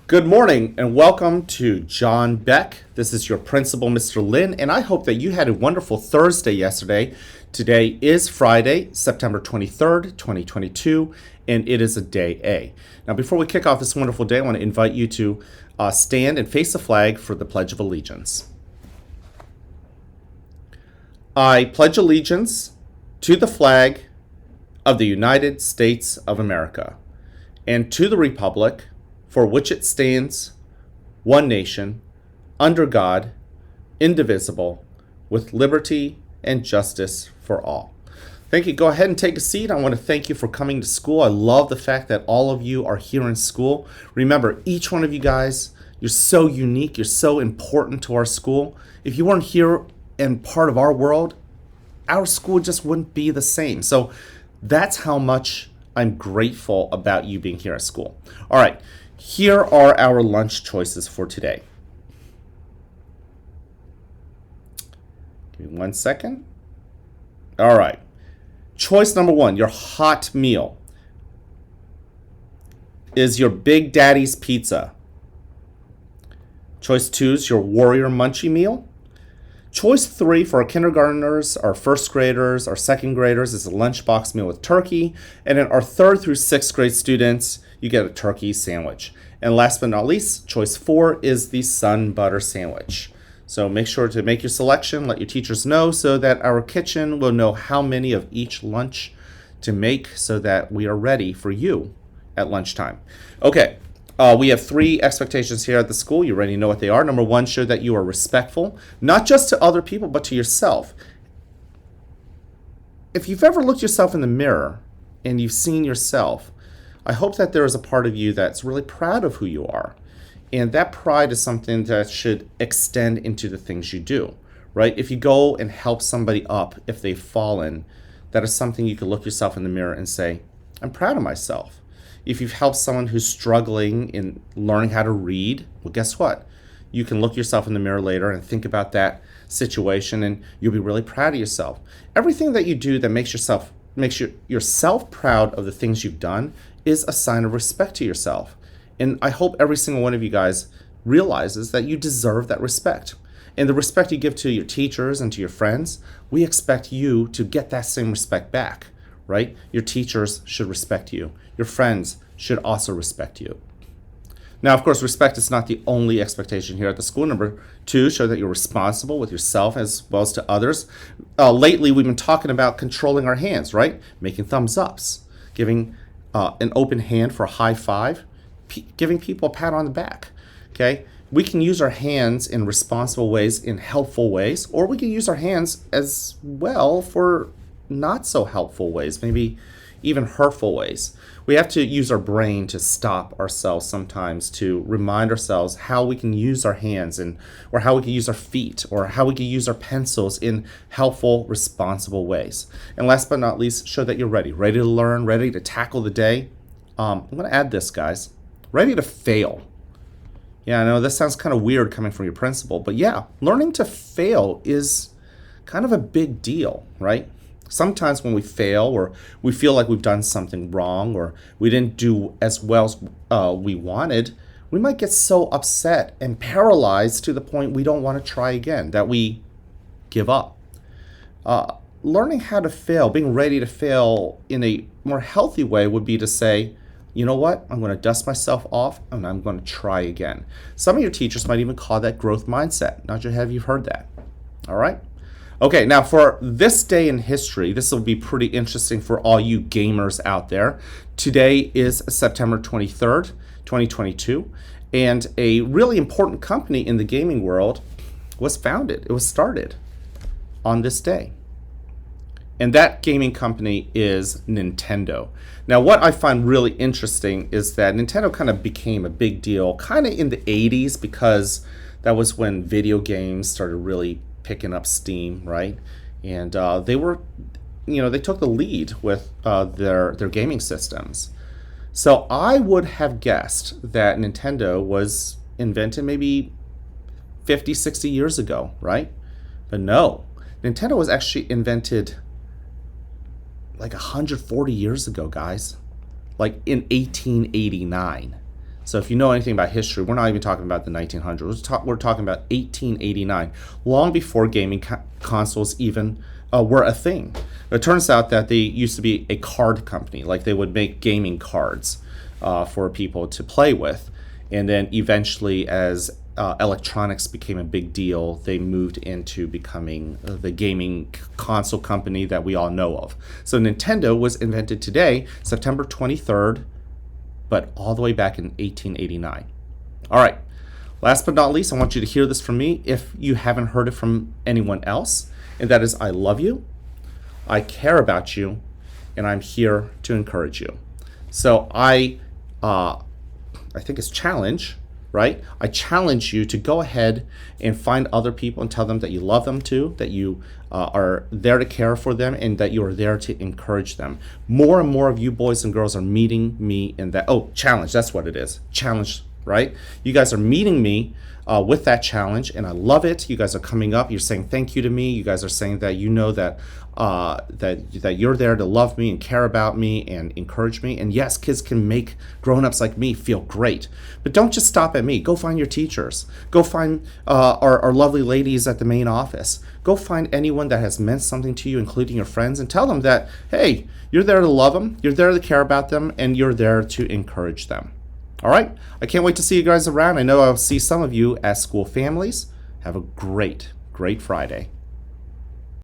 Good morning and welcome to John Beck. This is your principal, Mr. Lin, and I hope that you had a wonderful Thursday yesterday. Today is Friday, September 23rd, 2022, and it is a day A. Now, before we kick off this wonderful day, I want to invite you to stand and face the flag for the Pledge of Allegiance. I pledge allegiance to the flag of the United States of America and to the republic for which it stands, one nation, under God, indivisible, with liberty and justice for all. Thank you. Go ahead and take a seat. I want to thank you for coming to school. I love the fact that all of you are here in school. Remember, each one of you guys, you're so unique. You're so important to our school. If you weren't here and part of our world, our school just wouldn't be the same. So that's how much I'm grateful about you being here at school. All right. Here are our lunch choices for today. Give me 1 second. All right. Choice number one, your hot meal, is your Big Daddy's Pizza. Choice two is your Warrior Munchie meal. Choice three for our kindergartners, our first graders, our second graders is a lunchbox meal with turkey. And then our third through sixth grade students, you get a turkey sandwich. And last but not least, choice four is the Sun Butter Sandwich. So make sure to make your selection, let your teachers know so that our kitchen will know how many of each lunch to make so that we are ready for you at lunchtime. Okay, we have three expectations here at the school. You already know what they are. Number one, show that you are respectful, not just to other people, but to yourself. If you've ever looked yourself in the mirror and you've seen yourself, I hope that there is a part of you that's really proud of who you are. And that pride is something that should extend into the things you do, right? If you go and help somebody up if they've fallen, that is something you can look yourself in the mirror and say, I'm proud of myself. If you've helped someone who's struggling in learning how to read, well, guess what? You can look yourself in the mirror later and think about that situation and you'll be really proud of yourself. Everything that you do that makes yourself proud of the things you've done is a sign of respect to yourself. And I hope every single one of you guys realizes that you deserve that respect. And the respect you give to your teachers and to your friends, we expect you to get that same respect back, right? Your teachers should respect you. Your friends should also respect you. Now, of course, respect is not the only expectation here at the school. Number two, show that you're responsible with yourself as well as to others. Lately, we've been talking about controlling our hands, right? Making thumbs ups, giving an open hand for a high five, giving people a pat on the back, okay? We can use our hands in responsible ways, in helpful ways, or we can use our hands as well for not so helpful ways, maybe even hurtful ways. We have to use our brain to stop ourselves sometimes to remind ourselves how we can use our hands or how we can use our feet or how we can use our pencils in helpful, responsible ways. And last but not least, show that you're ready to learn, ready to tackle the day. I'm going to add this, guys. Ready to fail. Yeah, I know this sounds kind of weird coming from your principal, but yeah, learning to fail is kind of a big deal, right? Sometimes when we fail or we feel like we've done something wrong or we didn't do as well as we wanted, we might get so upset and paralyzed to the point we don't want to try again, that we give up. Learning how to fail, being ready to fail in a more healthy way would be to say, you know what? I'm going to dust myself off and I'm going to try again. Some of your teachers might even call that growth mindset. Not sure have you heard that. All right. Okay, now for this day in history, this will be pretty interesting for all you gamers out there. Today is September 23rd, 2022, and a really important company in the gaming world was founded. It was started on this day. And that gaming company is Nintendo. Now, what I find really interesting is that Nintendo kind of became a big deal kind of in the 80s because that was when video games started really picking up steam, right? And they took the lead with their gaming systems. So I would have guessed that Nintendo was invented maybe 50, 60 years ago, right? But no, Nintendo was actually invented like 140 years ago, guys. Like in 1889. So if you know anything about history, we're not even talking about the 1900s. We're talking about 1889, long before gaming consoles even were a thing. It turns out that they used to be a card company, like they would make gaming cards for people to play with. And then eventually, as electronics became a big deal, they moved into becoming the gaming console company that we all know of. So Nintendo was invented today, September 23rd, but all the way back in 1889. All right, last but not least, I want you to hear this from me if you haven't heard it from anyone else, and that is I love you, I care about you, and I'm here to encourage you. So I think it's challenge, right? I challenge you to go ahead and find other people and tell them that you love them too, that you are there to care for them, and that you are there to encourage them. More and more of you boys and girls are meeting me in that. Oh, challenge, that's what it is. Challenge, right? You guys are meeting me with that challenge, and I love it. You guys are coming up. You're saying thank you to me. You guys are saying that you know that that you're there to love me and care about me and encourage me. And yes, kids can make grown-ups like me feel great. But don't just stop at me. Go find your teachers. Go find our lovely ladies at the main office. Go find anyone that has meant something to you, including your friends, and tell them that, hey, you're there to love them, you're there to care about them, and you're there to encourage them. All right? I can't wait to see you guys around. I know I'll see some of you at School Families. Have a great, great Friday.